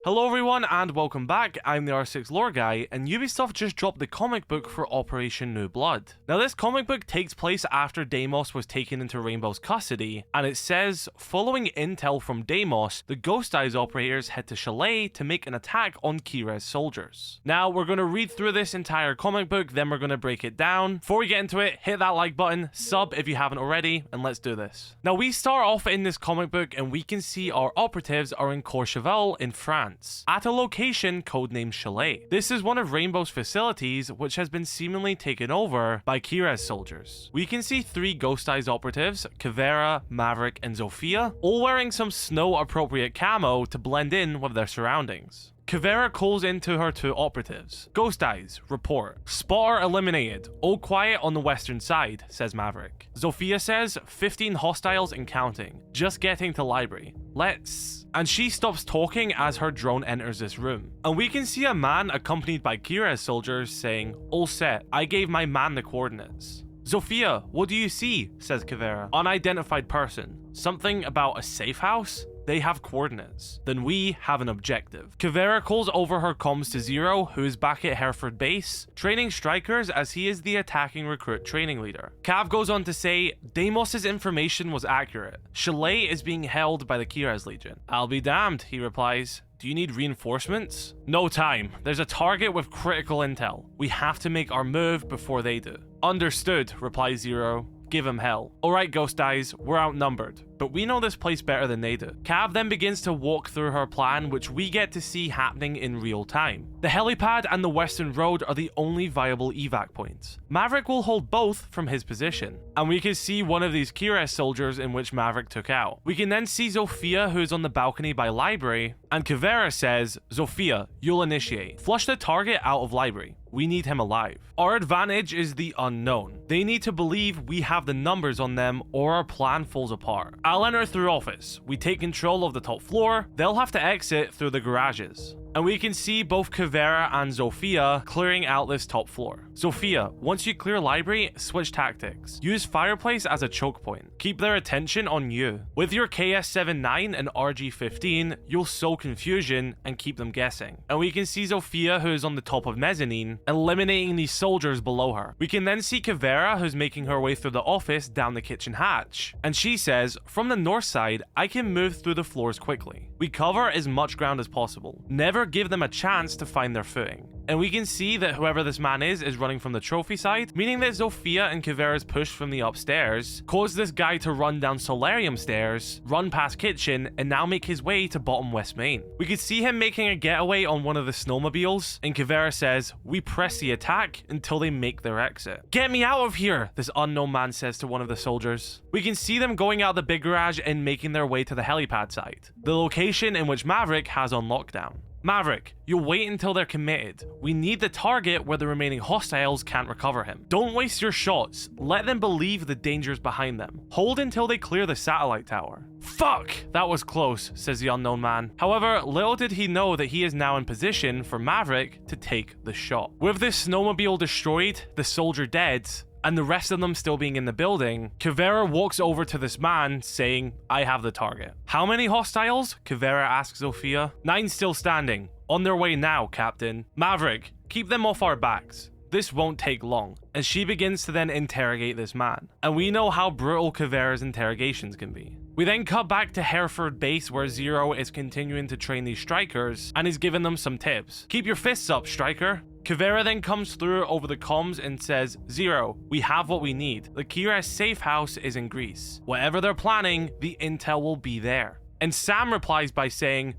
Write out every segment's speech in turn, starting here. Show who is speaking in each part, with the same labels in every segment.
Speaker 1: Hello everyone and welcome back, I'm the R6 Lore Guy, and Ubisoft just dropped the comic book for Operation New Blood. Now this comic book takes place after Deimos was taken into Rainbow's custody, and it says, following intel from Deimos, the Ghosteyes Operators head to Chalet to make an attack on Keres soldiers. Now we're going to read through this entire comic book, then we're going to break it down. Before we get into it, hit that like button, sub if you haven't already, and let's do this. Now we start off in this comic book and we can see our operatives are in Courchevel in France, at a location codenamed Chalet. This is one of Rainbow's facilities which has been seemingly taken over by Keres soldiers. We can see three Ghosteyes operatives, Caveira, Maverick and Zofia, all wearing some snow appropriate camo to blend in with their surroundings. Caveira calls into her two operatives. Ghosteyes, report. Spotter eliminated. All quiet on the western side, says Maverick. Zofia says, 15 hostiles and counting. Just getting to library. Let's... And she stops talking as her drone enters this room. And we can see a man accompanied by Keres soldiers saying, all set, I gave my man the coordinates. Zofia, what do you see? Says Caveira. Unidentified person. Something about a safe house? They have coordinates. Then we have an objective. Caveira calls over her comms to Zero, who is back at Hereford base, training strikers as he is the attacking recruit training leader. Cav goes on to say, Deimos' information was accurate. Chalet is being held by the Keres Legion. I'll be damned, he replies. Do you need reinforcements? No time. There's a target with critical intel. We have to make our move before they do. Understood, replies Zero. Give him hell. Alright Ghosteyes, we're outnumbered, but we know this place better than they do. Cav then begins to walk through her plan, which we get to see happening in real time. The helipad and the western road are the only viable evac points. Maverick will hold both from his position, and we can see one of these Keres soldiers in which Maverick took out. We can then see Zofia, who is on the balcony by library, and Caveira says, Zofia, you'll initiate. Flush the target out of library. We need him alive. Our advantage is the unknown. They need to believe we have the numbers on them or our plan falls apart. I'll enter through office. We take control of the top floor. They'll have to exit through the garages. And we can see both Caveira and Zofia clearing out this top floor. Zofia, once you clear library, switch tactics. Use fireplace as a choke point. Keep their attention on you. With your KS-79 and RG-15, you'll sow confusion and keep them guessing. And we can see Zofia, who is on the top of mezzanine, eliminating these soldiers below her. We can then see Caveira, who's making her way through the office down the kitchen hatch. And she says, from the north side, I can move through the floors quickly. We cover as much ground as possible. Never give them a chance to find their footing. And we can see that whoever this man is running from the trophy side, meaning that Zofia and Caveira's push from the upstairs caused this guy to run down solarium stairs, run past kitchen, and now make his way to bottom west main. We could see him making a getaway on one of the snowmobiles, and Caveira says, we press the attack until they make their exit. Get me out of here, this unknown man says to one of the soldiers. We can see them going out the big garage and making their way to the helipad site, the location in which Maverick has on lockdown. Maverick, you'll wait until they're committed. We need the target where the remaining hostiles can't recover him. Don't waste your shots. Let them believe the dangers behind them. Hold until they clear the satellite tower. Fuck! That was close, says the unknown man. However, little did he know that he is now in position for Maverick to take the shot. With this snowmobile destroyed, the soldier dead, and the rest of them still being in the building, Caveira walks over to this man, saying, I have the target. How many hostiles? Caveira asks Zofia. 9 still standing. On their way now, Captain. Maverick, keep them off our backs. This won't take long. And she begins to then interrogate this man. And we know how brutal Caveira's interrogations can be. We then cut back to Hereford base where Zero is continuing to train these strikers and is giving them some tips. Keep your fists up, striker. Caveira then comes through over the comms and says, Zero, we have what we need. The Keres safe house is in Greece. Whatever they're planning, the intel will be there. And Sam replies by saying,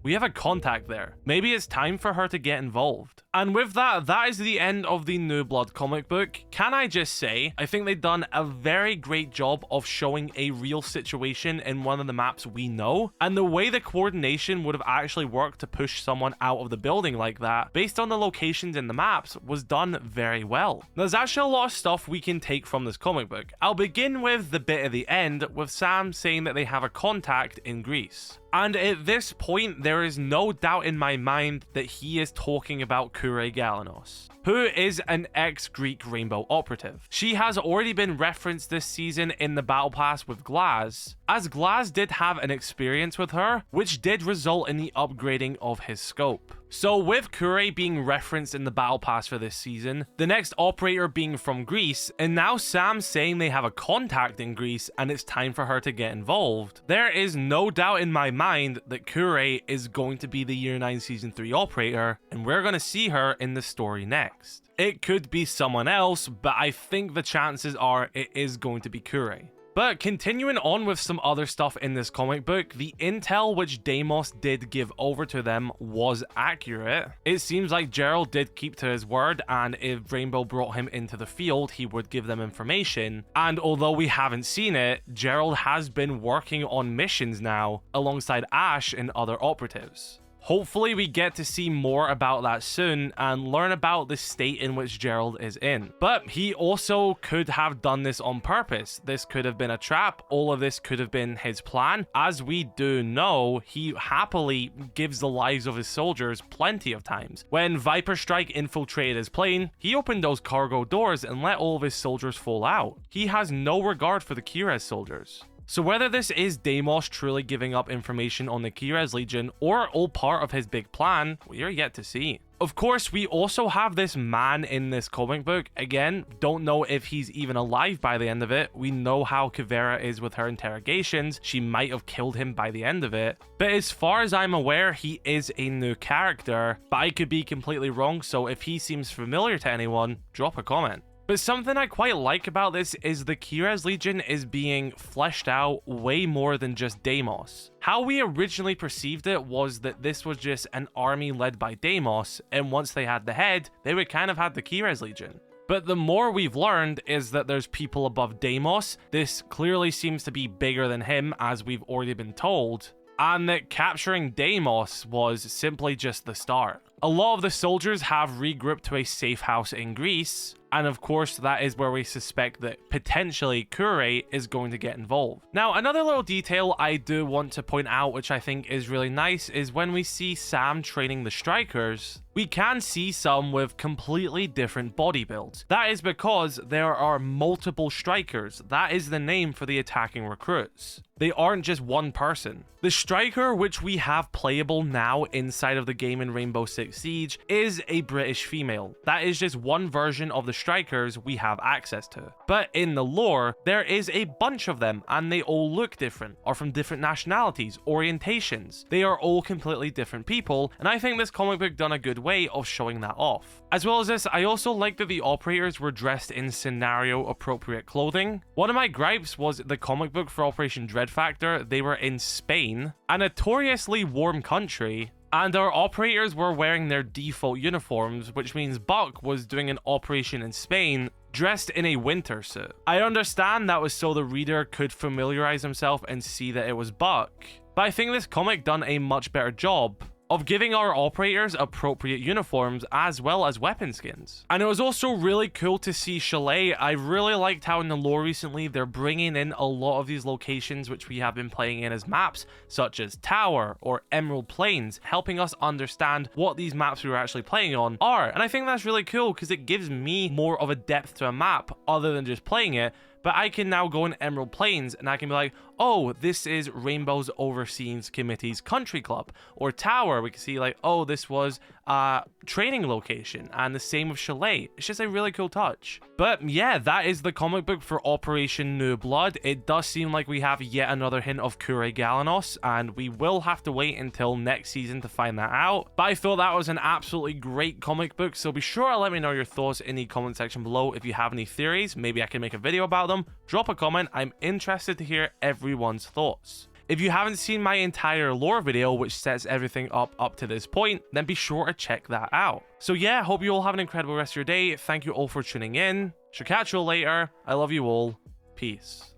Speaker 1: we have a contact there. Maybe it's time for her to get involved. And with that, that is the end of the New Blood comic book. Can I just say, I think they've done a very great job of showing a real situation in one of the maps we know, and the way the coordination would have actually worked to push someone out of the building like that, based on the locations in the maps, was done very well. There's actually a lot of stuff we can take from this comic book. I'll begin with the bit at the end, with Sam saying that they have a contact in Greece. And at this point, there is no doubt in my mind that he is talking about Kure Galanos, who is an ex-Greek rainbow operative. She has already been referenced this season in the battle pass with Glaz, as Glaz did have an experience with her, which did result in the upgrading of his scope. So with Kure being referenced in the battle pass for this season, the next operator being from Greece, and now Sam saying they have a contact in Greece and it's time for her to get involved, there is no doubt in my mind that Kure is going to be the Year 9 Season 3 operator, and we're going to see her in the story next. It could be someone else, but I think the chances are it is going to be Kure. But continuing on with some other stuff in this comic book, the intel which Deimos did give over to them was accurate. It seems like Gerald did keep to his word, and if Rainbow brought him into the field, he would give them information. And although we haven't seen it, Gerald has been working on missions now alongside Ash and other operatives. Hopefully we get to see more about that soon and learn about the state in which Gerald is in. But he also could have done this on purpose. This could have been a trap. All of this could have been his plan. As we do know, he happily gives the lives of his soldiers plenty of times. When Viper Strike infiltrated his plane, he opened those cargo doors and let all of his soldiers fall out. He has no regard for the Keres soldiers. So whether this is Deimos truly giving up information on the Keres Legion or all part of his big plan, we are yet to see. Of course, we also have this man in this comic book. Again, don't know if he's even alive by the end of it. We know how Caveira is with her interrogations. She might have killed him by the end of it. But as far as I'm aware, he is a new character. But I could be completely wrong, so if he seems familiar to anyone, drop a comment. But something I quite like about this is the Keres Legion is being fleshed out way more than just Deimos. How we originally perceived it was that this was just an army led by Deimos, and once they had the head, they would kind of have the Keres Legion. But the more we've learned is that there's people above Deimos. This clearly seems to be bigger than him, as we've already been told, and that capturing Deimos was simply just the start. A lot of the soldiers have regrouped to a safe house in Greece, and of course that is where we suspect that potentially Kure is going to get involved. Now, another little detail I do want to point out, which I think is really nice, is when we see Sam training the strikers, we can see some with completely different body builds. That is because there are multiple strikers. That is the name for the attacking recruits. They aren't just one person. The striker which we have playable now inside of the game in Rainbow Six Siege is a British female. That is just one version of the strikers we have access to. But in the lore, there is a bunch of them, and they all look different, are from different nationalities, orientations. They are all completely different people, and I think this comic book done a good way of showing that off. As well as this, I also like that the operators were dressed in scenario appropriate clothing. One of my gripes was the comic book for Operation Dread Factor. They were in Spain, a notoriously warm country, and our operators were wearing their default uniforms, which means Buck was doing an operation in Spain dressed in a winter suit. I understand that was so the reader could familiarize himself and see that it was Buck, but I think this comic done a much better job of giving our operators appropriate uniforms as well as weapon skins. And it was also really cool to see Chalet. I really liked how in the lore recently they're bringing in a lot of these locations which we have been playing in as maps, such as Tower or Emerald Plains, helping us understand what these maps we were actually playing on are. And I think that's really cool because it gives me more of a depth to a map other than just playing it. But I can now go in Emerald Plains and I can be like, oh, this is Rainbow's Overseas Committee's country club. Or Tower, we can see like, oh, this was a training location. And the same with Chalet. It's just a really cool touch. But yeah, that is the comic book for Operation New Blood. It does seem like we have yet another hint of Kure Galanos, and we will have to wait until next season to find that out. But I thought that was an absolutely great comic book, so be sure to let me know your thoughts in the comment section below. If you have any theories, maybe I can make a video about them. Drop a comment. I'm interested to hear everyone's thoughts. If you haven't seen my entire lore video, which sets everything up to this point, then be sure to check that out. So yeah, hope you all have an incredible rest of your day. Thank you all for tuning in. Shall catch you all later. I love you all. Peace.